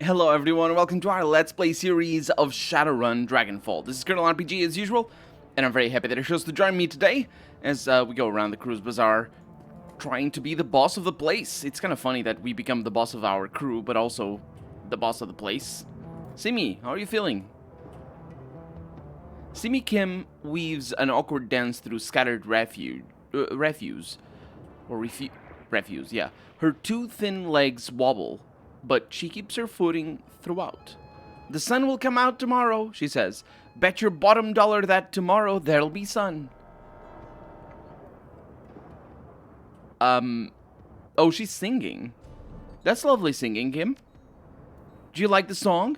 Hello everyone, welcome to our Let's Play series of Shadowrun Dragonfall. This is Colonel RPG as usual, and I'm very happy that you're chose to join me today as we go around the Cruise Bazaar trying to be the boss of the place. It's kind of funny that we become the boss of our crew, but also the boss of the place. Simi, how are you feeling? Simi Kim weaves an awkward dance through scattered refuse. Yeah. Her two thin legs wobble, but she keeps her footing throughout. The sun will come out tomorrow, she says. Bet your bottom dollar that tomorrow there'll be sun. Oh, she's singing. That's lovely singing, Kim. Do you like the song?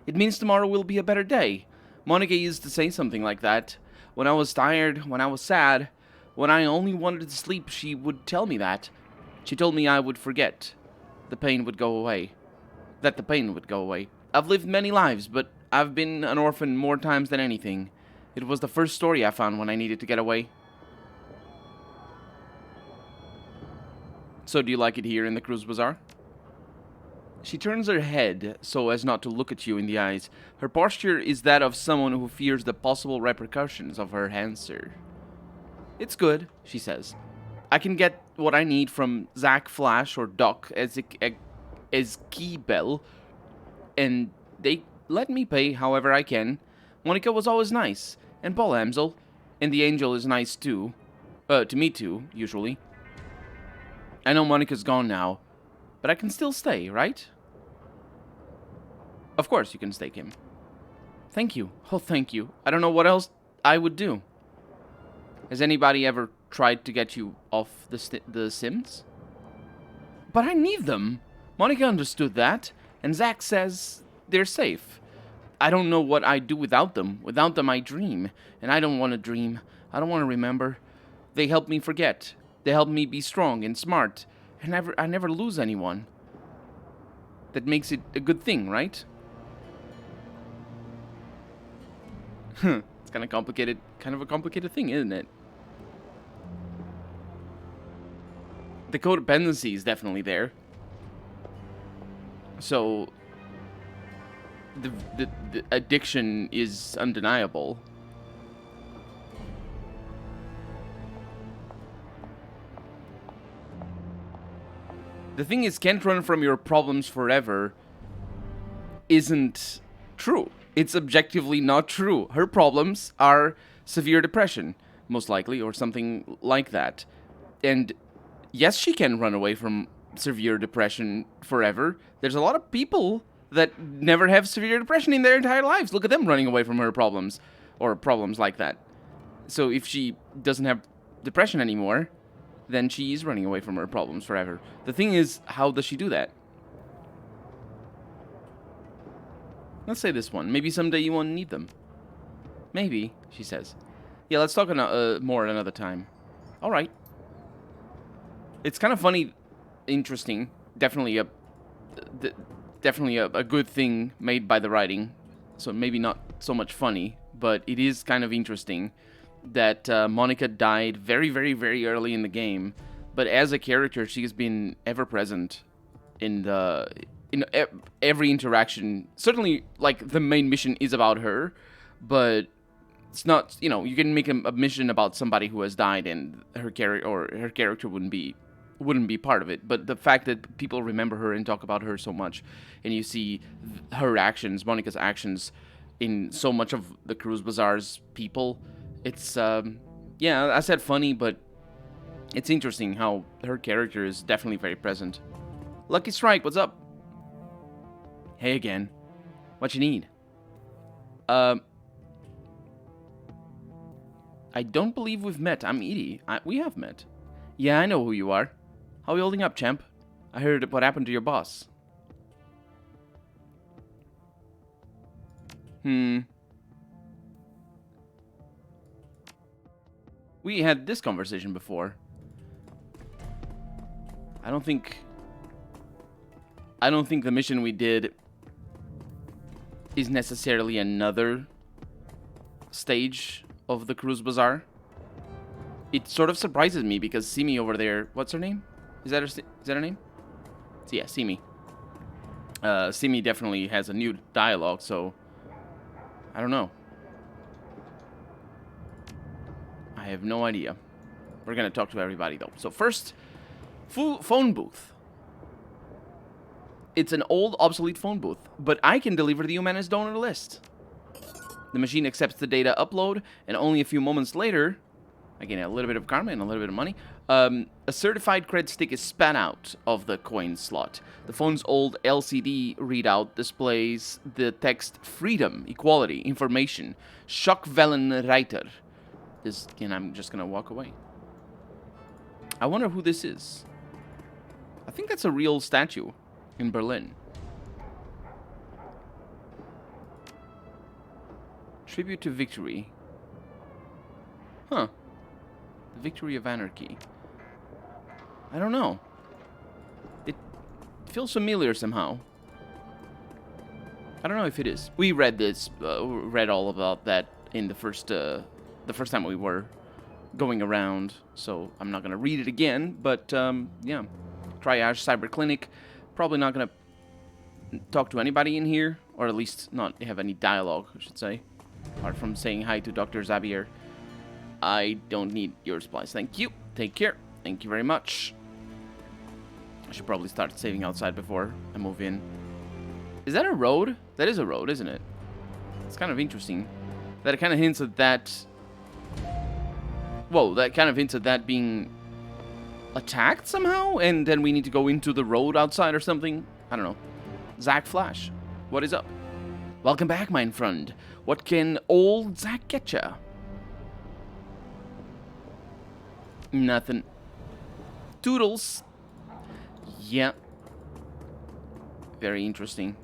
It means tomorrow will be a better day. Monica used to say something like that. When I was tired, when I was sad, when I only wanted to sleep, she would tell me that. She told me I would forget. The pain would go away. That the pain would go away. I've lived many lives, but I've been an orphan more times than anything. It was the first story I found when I needed to get away. So do you like it here in the Cruise Bazaar? She turns her head so as not to look at you in the eyes. Her posture is that of someone who fears the possible repercussions of her answer. It's good, she says. I can get what I need from Zack, Flash, or Doc as Keybell, and they let me pay however I can. Monica was always nice, and Paul Amsel, and the Angel is nice too. To me too, usually. I know Monica's gone now, but I can still stay, right? Of course you can stay, Kim. Thank you. Oh, thank you. I don't know what else I would do. Has anybody ever tried to get you off the Sims? But I need them. Monica understood that, and Zack says they're safe. I don't know what I'd do without them. Without them, I dream, and I don't want to dream. I don't want to remember. They help me forget. They help me be strong and smart, and I never lose anyone. That makes it a good thing, right? It's kind of a complicated thing, isn't it? The codependency is definitely there. So the addiction is undeniable. The thing is, can't run from your problems forever isn't true. It's objectively not true. Her problems are severe depression, most likely, or something like that. And yes, she can run away from severe depression forever. There's a lot of people that never have severe depression in their entire lives. Look at them running away from her problems, or problems like that. So if she doesn't have depression anymore, then she is running away from her problems forever. The thing is, how does she do that? Let's say this one. Maybe someday you won't need them. Maybe, she says. Yeah, let's talk more another time. All right. It's kind of funny, interesting. Definitely a good thing made by the writing. So maybe not so much funny, but it is kind of interesting that Monica died very, very, very early in the game. But as a character, she has been ever present in every interaction. Certainly, like, the main mission is about her, but it's not, you can make a mission about somebody who has died and her character wouldn't be part of it. But the fact that people remember her and talk about her so much, and you see her actions, Monica's actions, in so much of the Cruise Bazaar's people, it's, yeah, I said funny, but it's interesting how her character is definitely very present. Lucky Strike, what's up? Hey again. What you need? I don't believe we've met. I'm Edie. We have met. Yeah, I know who you are. How are you holding up, champ? I heard what happened to your boss. We had this conversation before. I don't think the mission we did is necessarily another stage of the Cruise Bazaar. It sort of surprises me because Simi over there, what's her name? Is that her name? Yeah, Simi. Simi definitely has a new dialogue, so I don't know. I have no idea. We're gonna talk to everybody though. So first, phone booth. It's an old, obsolete phone booth, but I can deliver the Humanist donor list. The machine accepts the data upload, and only a few moments later, again, a little bit of karma and a little bit of money, a certified cred stick is spat out of the coin slot. The phone's old LCD readout displays the text freedom, equality, information, Schockwellen Reiter. And I'm just gonna walk away. I wonder who this is. I think that's a real statue in Berlin. Tribute to victory. Huh. The victory of anarchy. I don't know. It feels familiar somehow. I don't know if it is. We read this, read all about that in the first time we were going around, so I'm not gonna read it again. But yeah, Triage Cyber Clinic. Probably not gonna talk to anybody in here, or at least not have any dialogue, I should say. Apart from saying hi to Dr. Zabier. I don't need your supplies. Thank you. Take care. Thank you very much. I should probably start saving outside before I move in. Is that a road? That is a road, isn't it? It's kind of interesting. That kind of hints at that... Whoa, that kind of hints at that being attacked somehow? And then we need to go into the road outside or something? I don't know. Zach Flash, what is up? Welcome back, mein friend. What can old Zach get ya? Nothing. Toodles. Yeah. Very interesting.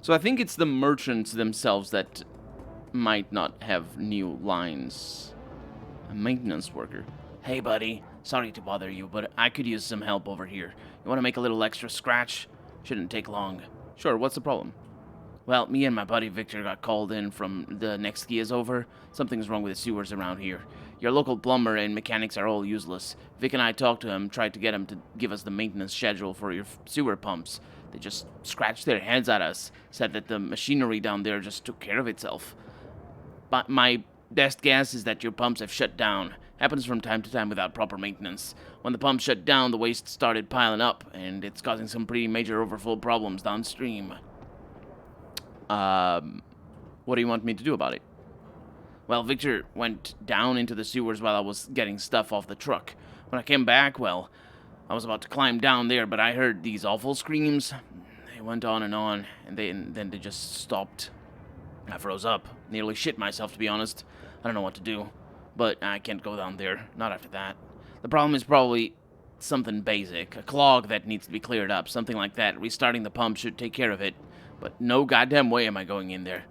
So I think it's the merchants themselves that might not have new lines. A maintenance worker. Hey, buddy. Sorry to bother you, but I could use some help over here. You want to make a little extra scratch? Shouldn't take long. Sure, what's the problem? Well, me and my buddy Victor got called in from the next ski is over. Something's wrong with the sewers around here. Your local plumber and mechanics are all useless. Vic and I talked to him, tried to get him to give us the maintenance schedule for your sewer pumps. They just scratched their heads at us, said that the machinery down there just took care of itself. But my best guess is that your pumps have shut down. Happens from time to time without proper maintenance. When the pumps shut down, the waste started piling up, and it's causing some pretty major overflow problems downstream. What do you want me to do about it? Well, Victor went down into the sewers while I was getting stuff off the truck. When I came back, well, I was about to climb down there, but I heard these awful screams. They went on, and then they just stopped. I froze up. Nearly shit myself, to be honest. I don't know what to do. But I can't go down there. Not after that. The problem is probably something basic. A clog that needs to be cleared up. Something like that. Restarting the pump should take care of it. But no goddamn way am I going in there.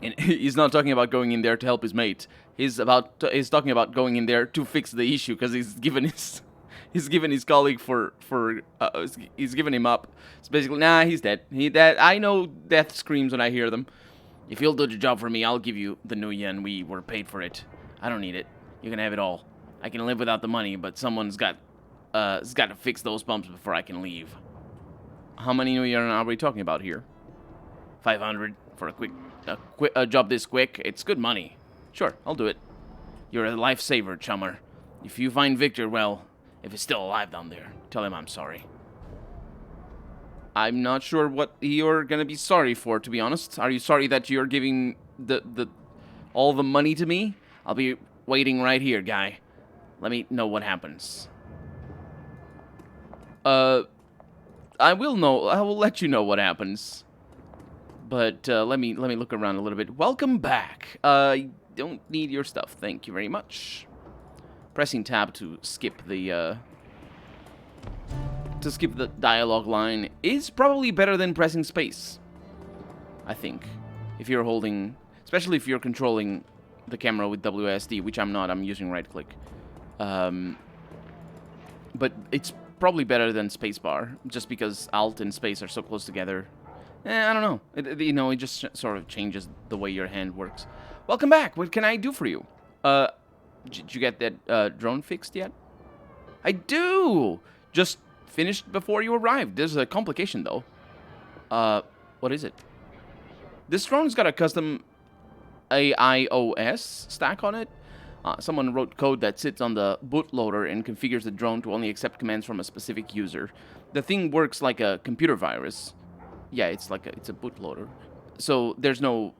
And he's not talking about going in there to help his mate. He's talking about going in there to fix the issue because he's given his colleague he's given him up. It's basically, nah, he's dead. I know death screams when I hear them. If you'll do the job for me, I'll give you the new yen. We were paid for it. I don't need it. You can have it all. I can live without the money, but someone's got to fix those pumps before I can leave. How many new yen are we talking about here? 500 for a job this quick. It's good money. Sure, I'll do it. You're a lifesaver, chummer. If you find Victor, well, if he's still alive down there, tell him I'm sorry. I'm not sure what you're gonna be sorry for, to be honest. Are you sorry that you're giving all the money to me? I'll be waiting right here, guy. Let me know what happens. I will know. I will let you know what happens. But let me look around a little bit. Welcome back. I don't need your stuff. Thank you very much. Pressing tab to skip the dialogue line is probably better than pressing space. I think, if you're holding, especially if you're controlling the camera with WASD, which I'm not. I'm using right click. But it's probably better than spacebar, just because Alt and space are so close together. I don't know. It just sort of changes the way your hand works. Welcome back. What can I do for you? Did you get that drone fixed yet? I do. Just finished before you arrived. There's a complication, though. What is it? This drone's got a custom AIOS stack on it. Someone wrote code that sits on the bootloader and configures the drone to only accept commands from a specific user. The thing works like a computer virus. Yeah, it's a bootloader. So there's no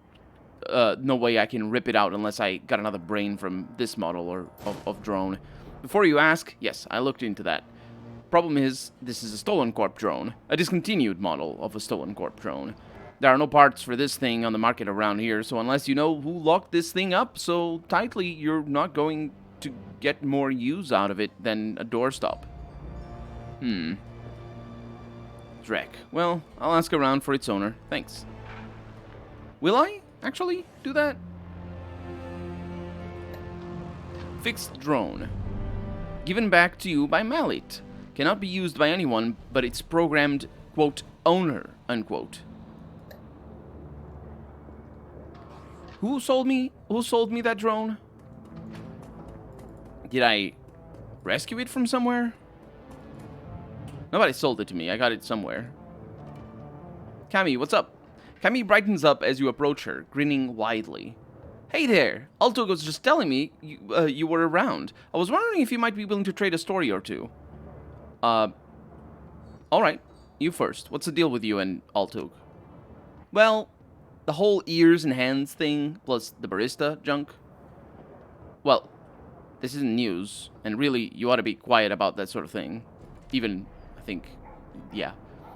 way I can rip it out unless I got another brain from this model of drone. Before you ask, yes, I looked into that. Problem is, this is a Stolen Corp drone, a discontinued model of a Stolen Corp drone. There are no parts for this thing on the market around here, so unless you know who locked this thing up so tightly, you're not going to get more use out of it than a doorstop. Drek. Well, I'll ask around for its owner. Thanks. Will I actually do that? Fixed drone. Given back to you by Mallet. Cannot be used by anyone, but it's programmed, quote, owner, unquote. Who sold me that drone? Did I rescue it from somewhere? Nobody sold it to me. I got it somewhere. Cammy, what's up? Cammy brightens up as you approach her, grinning widely. Hey there! Altog was just telling me you were around. I was wondering if you might be willing to trade a story or two. Alright. You first. What's the deal with you and Altog? Well, the whole ears and hands thing, plus the barista junk. Well, this isn't news, and really, you ought to be quiet about that sort of thing. Even, I think, yeah.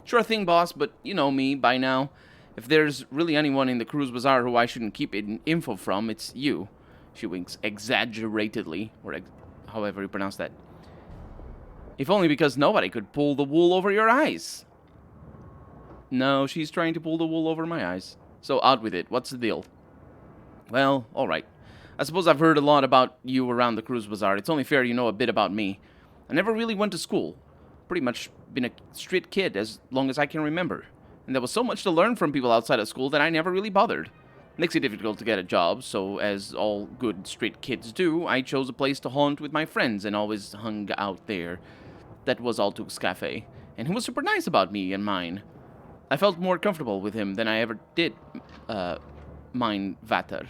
Sure thing, boss, but you know me by now. If there's really anyone in the Cruise Bazaar who I shouldn't keep info from, it's you. She winks exaggeratedly, or however you pronounce that. If only because nobody could pull the wool over your eyes. No, she's trying to pull the wool over my eyes. So out with it. What's the deal? Well, alright. I suppose I've heard a lot about you around the Cruise Bazaar. It's only fair you know a bit about me. I never really went to school. Pretty much been a street kid as long as I can remember. And there was so much to learn from people outside of school that I never really bothered. Makes it difficult to get a job, so as all good street kids do, I chose a place to haunt with my friends and always hung out there. That was Altug's cafe, and he was super nice about me and mine. I felt more comfortable with him than I ever did, mine Vater.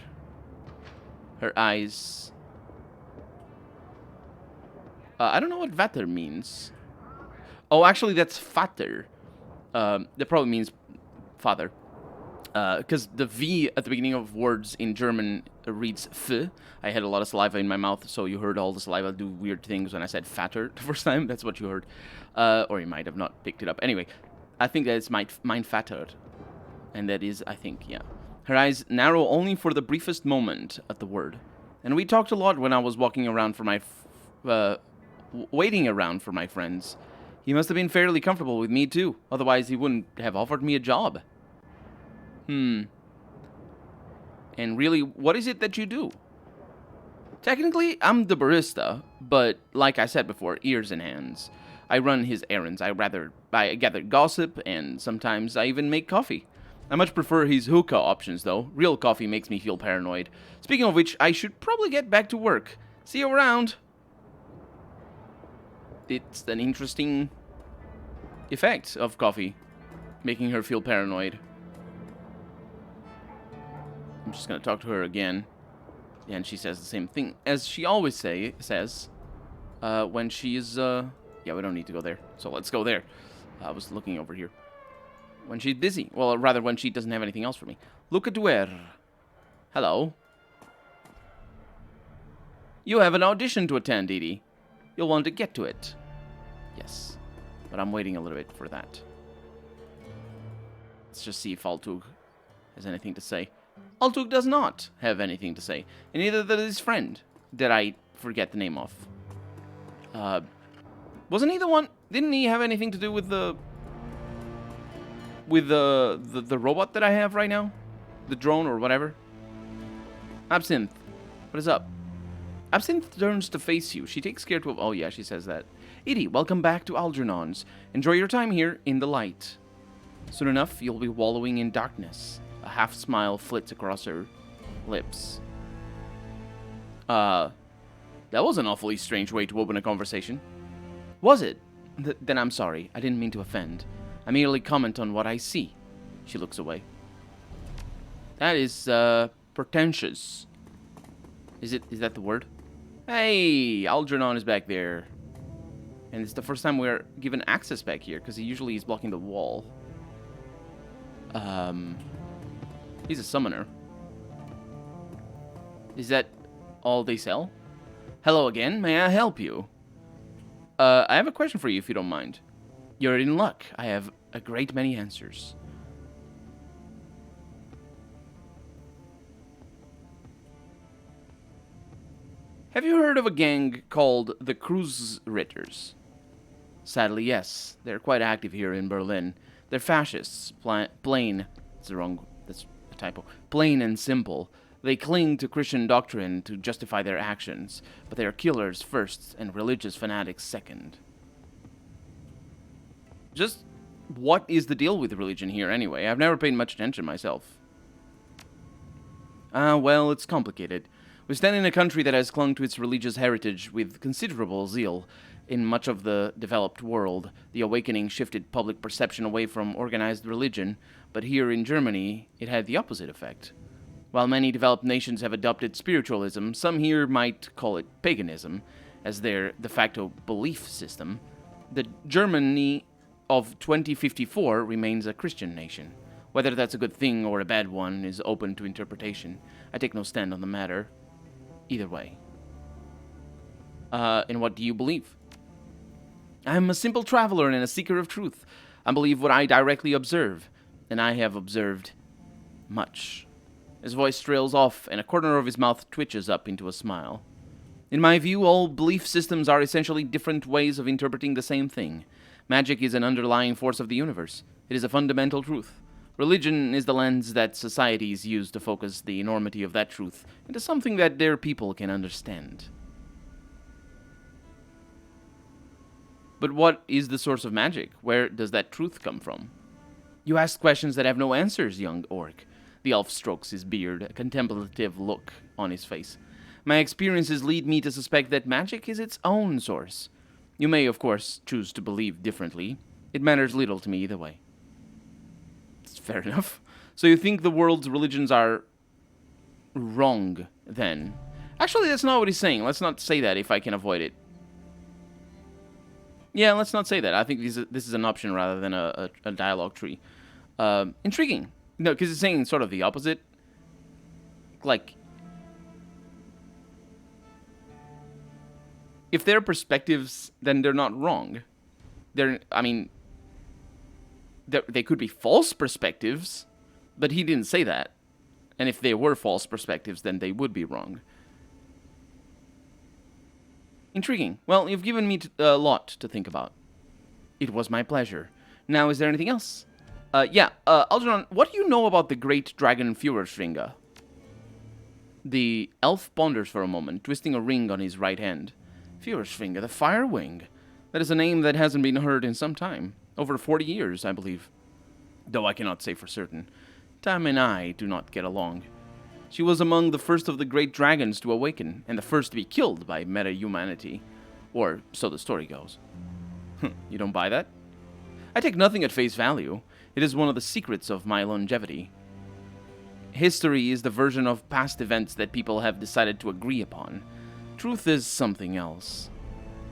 Her eyes... I don't know what Vater means. Oh, actually, that's Vater. That probably means father. Because the V at the beginning of words in German reads F. I had a lot of saliva in my mouth, so you heard all the saliva do weird things when I said fatter the first time. That's what you heard. Or you might have not picked it up. Anyway, I think that it's mein Vater. And that is, I think, yeah. Her eyes narrow only for the briefest moment at the word. And we talked a lot when I was walking around for my... waiting around for my friends. He must have been fairly comfortable with me, too. Otherwise, he wouldn't have offered me a job. And really, what is it that you do? Technically, I'm the barista, but like I said before, ears and hands. I run his errands. I gather gossip, and sometimes I even make coffee. I much prefer his hookah options, though. Real coffee makes me feel paranoid. Speaking of which, I should probably get back to work. See you around. It's an interesting effect of coffee, making her feel paranoid. I'm just going to talk to her again. And she says the same thing as she always says when she's... yeah, we don't need to go there. So let's go there. I was looking over here. When she's busy. Well, rather when she doesn't have anything else for me. Look at where. Hello. You have an audition to attend, Edie. You'll want to get to it. Yes. But I'm waiting a little bit for that. Let's just see if Altug has anything to say. Altug does not have anything to say. And neither does his friend, that I forget the name of. Wasn't he the one... Didn't he have anything to do with the... With the robot that I have right now? The drone or whatever? Absinthe. What is up? Absinthe turns to face you. She takes care to... Oh yeah, she says that. Edie, welcome back to Algernon's. Enjoy your time here in the light. Soon enough, you'll be wallowing in darkness. A half smile flits across her lips. That was an awfully strange way to open a conversation. Was it? Then I'm sorry. I didn't mean to offend. I merely comment on what I see. She looks away. That is, pretentious. Is that the word? Hey, Algernon is back there. And it's the first time we're given access back here, because he usually is blocking the wall. He's a summoner. Is that all they sell? Hello again, may I help you? I have a question for you, if you don't mind. You're in luck. I have a great many answers. Have you heard of a gang called the Cruise Ritters? Sadly, yes. They're quite active here in Berlin. They're fascists. Plain. That's a typo. Plain and simple. They cling to Christian doctrine to justify their actions, but they are killers first and religious fanatics second. Just what is the deal with religion here anyway? I've never paid much attention myself. Well, it's complicated. We stand in a country that has clung to its religious heritage with considerable zeal. In much of the developed world, the awakening shifted public perception away from organized religion, but here in Germany, it had the opposite effect. While many developed nations have adopted spiritualism, some here might call it paganism, as their de facto belief system. The Germany of 2054 remains a Christian nation. Whether that's a good thing or a bad one is open to interpretation. I take no stand on the matter. Either way. And what do you believe? I'm a simple traveler and a seeker of truth. I believe what I directly observe, and I have observed much. His voice trails off, and a corner of his mouth twitches up into a smile. In my view, all belief systems are essentially different ways of interpreting the same thing. Magic is an underlying force of the universe. It is a fundamental truth. Religion is the lens that societies use to focus the enormity of that truth into something that their people can understand. But what is the source of magic? Where does that truth come from? You ask questions that have no answers, young orc. The elf strokes his beard, a contemplative look on his face. My experiences lead me to suspect that magic is its own source. You may, of course, choose to believe differently. It matters little to me either way. It's fair enough. So you think the world's religions are wrong, then? Actually, that's not what he's saying. Let's not say that if I can avoid it. Yeah, let's not say that. I think this is an option rather than a dialogue tree. Intriguing. No, because it's saying sort of the opposite. Like, if they're perspectives, then they're not wrong. They could be false perspectives, but he didn't say that. And if they were false perspectives, then they would be wrong. Intriguing. Well, you've given me a lot to think about. It was my pleasure. Now, is there anything else? Algernon, what do you know about the great dragon Führerschwinge? The elf ponders for a moment, twisting a ring on his right hand. Führerschwinge, the Fire Wing. That is a name that hasn't been heard in some time. Over 40 years, I believe. Though I cannot say for certain. Time and I do not get along. She was among the first of the great dragons to awaken, and the first to be killed by meta-humanity. Or so the story goes. You don't buy that? I take nothing at face value. It is one of the secrets of my longevity. History is the version of past events that people have decided to agree upon. Truth is something else.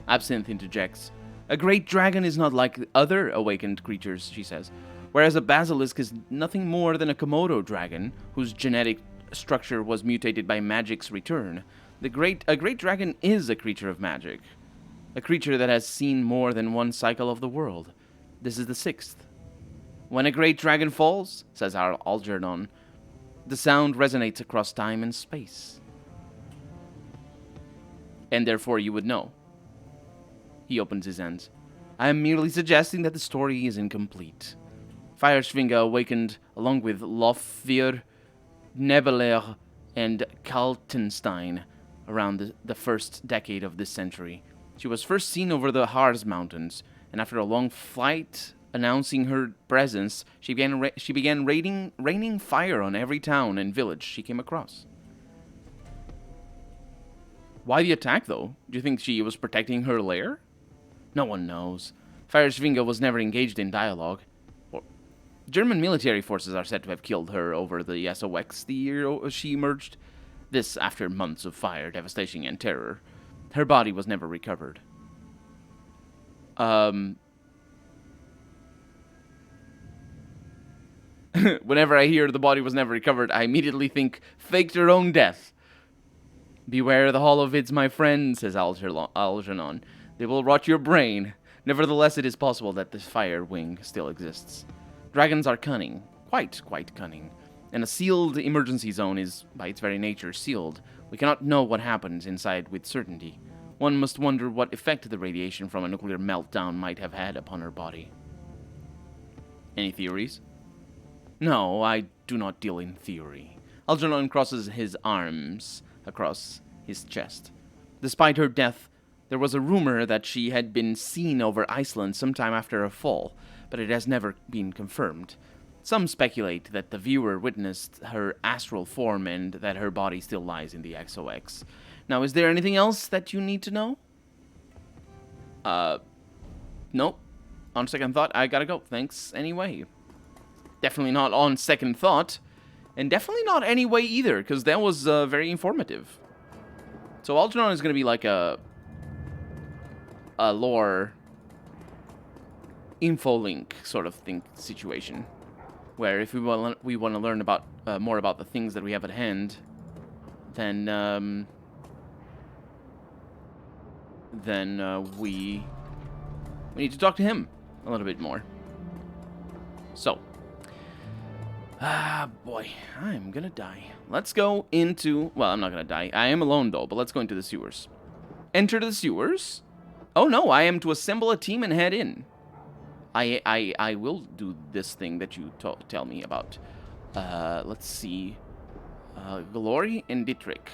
Absinthe interjects. A great dragon is not like other awakened creatures, she says, whereas a basilisk is nothing more than a Komodo dragon, whose genetic structure was mutated by magic's return. A great dragon is a creature of magic. A creature that has seen more than one cycle of the world. This is the 6th. When a great dragon falls, says our Algernon, the sound resonates across time and space. And therefore you would know. He opens his hands. I am merely suggesting that the story is incomplete. Führerschwinge awakened along with Lofvier, Nebeler, and Kaltenstein around the first decade of this century. She was first seen over the Harz Mountains, and after a long flight announcing her presence, she began raining fire on every town and village she came across. Why the attack, though? Do you think she was protecting her lair? No one knows. Fire was never engaged in dialogue. German military forces are said to have killed her over the SOX the year she emerged. This after months of fire, devastation, and terror. Her body was never recovered. Whenever I hear the body was never recovered, I immediately think, faked her own death. Beware the holovids, my friend, says Algernon. They will rot your brain. Nevertheless, it is possible that this fire wing still exists. Dragons are cunning, quite cunning, and a sealed emergency zone is, by its very nature, sealed. We cannot know what happens inside with certainty. One must wonder what effect the radiation from a nuclear meltdown might have had upon her body. Any theories? No, I do not deal in theory. Algernon crosses his arms across his chest. Despite her death, there was a rumor that she had been seen over Iceland sometime after her fall, but it has never been confirmed. Some speculate that the viewer witnessed her astral form and that her body still lies in the XOX. Now, is there anything else that you need to know? Nope. On second thought, I gotta go. Thanks anyway. Definitely not on second thought. And definitely not anyway either, because that was very informative. So Algernon is gonna be like a lore info link sort of thing situation, where if we want to learn about more about the things that we have at hand, then we need to talk to him a little bit more. So, boy, I'm gonna die. Let's go into, well, I'm not gonna die. I am alone though, but let's go into the sewers. Enter the sewers. Oh no, I am to assemble a team and head in. I will do this thing that you tell me about. Let's see. Glory and Dietrich.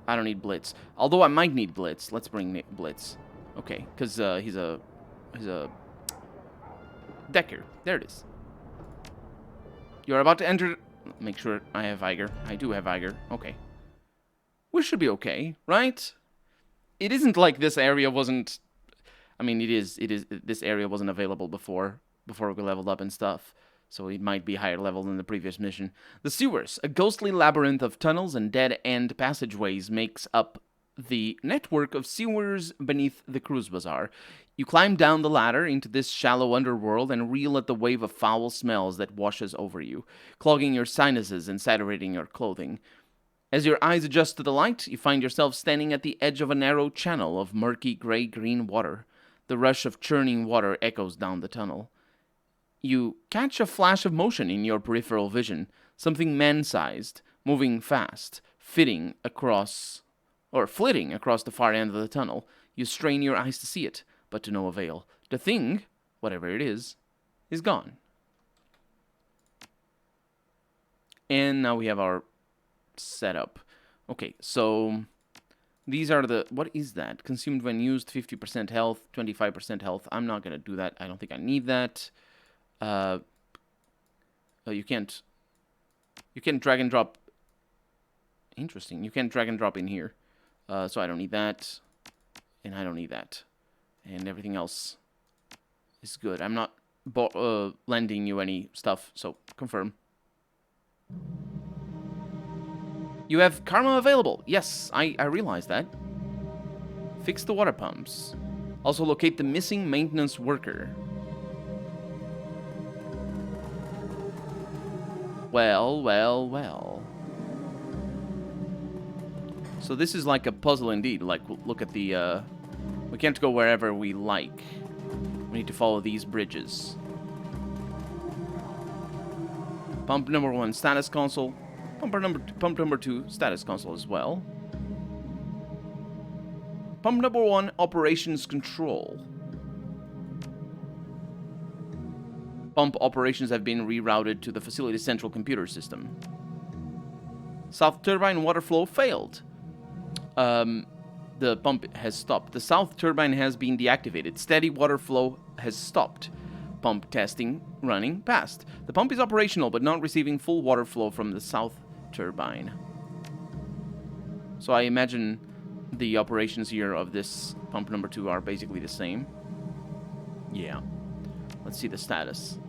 I don't need Blitz. Although I might need Blitz. Let's bring Blitz. Okay, because he's a Decker. There it is. You're about to enter. Make sure I have Viger. I do have Viger. Okay. We should be okay, right? It isn't like this area wasn't... I mean, it is. This area wasn't available before we leveled up and stuff. So it might be higher level than the previous mission. The sewers, a ghostly labyrinth of tunnels and dead-end passageways, makes up the network of sewers beneath the Cruise Bazaar. You climb down the ladder into this shallow underworld and reel at the wave of foul smells that washes over you, clogging your sinuses and saturating your clothing. As your eyes adjust to the light, you find yourself standing at the edge of a narrow channel of murky gray-green water. The rush of churning water echoes down the tunnel. You catch a flash of motion in your peripheral vision, something man-sized, moving fast, flitting across the far end of the tunnel. You strain your eyes to see it, but to no avail. The thing, whatever it is gone. And now we have our setup. Okay, so these are the... What is that? Consumed when used, 50% health, 25% health. I'm not going to do that. I don't think I need that. You can't drag and drop. Interesting. You can't drag and drop in here. So I don't need that. And I don't need that. And everything else is good. I'm not lending you any stuff, so confirm. You have karma available. Yes, I realize that. Fix the water pumps. Also locate the missing maintenance worker. Well. So this is like a puzzle indeed. Like, look at the, we can't go wherever we like. We need to follow these bridges. Pump number 1, status console. Pump number 2, status console as well. Pump number 1, operations control. Pump operations have been rerouted to the facility's central computer system. South turbine water flow failed. The pump has stopped. The south turbine has been deactivated. Steady water flow has stopped. Pump testing running past. The pump is operational but not receiving full water flow from the south turbine. So I imagine the operations here of this pump number 2 are basically the same. Yeah. Let's see the status.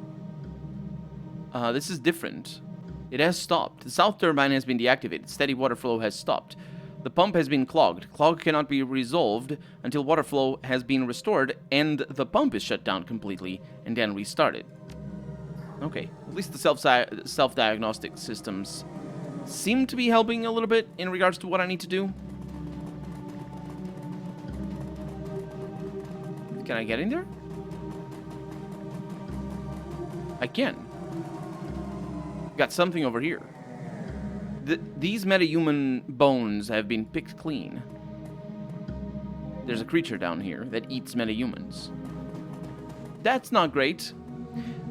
This is different. It has stopped. The south turbine has been deactivated. Steady water flow has stopped. The pump has been clogged. Clog cannot be resolved until water flow has been restored and the pump is shut down completely and then restarted. Okay, at least the self-diagnostic systems seem to be helping a little bit in regards to what I need to do. Can I get in there? I can. Got something over here. These metahuman bones have been picked clean. There's a creature down here that eats metahumans. That's not great.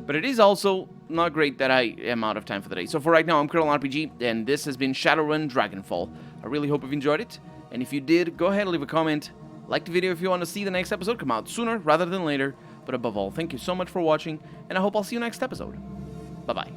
But it is also not great that I am out of time for the day. So for right now, I'm Colonel RPG, and this has been Shadowrun Dragonfall. I really hope you've enjoyed it. And if you did, go ahead and leave a comment. Like the video if you want to see the next episode come out sooner rather than later. But above all, thank you so much for watching, and I hope I'll see you next episode. Bye-bye.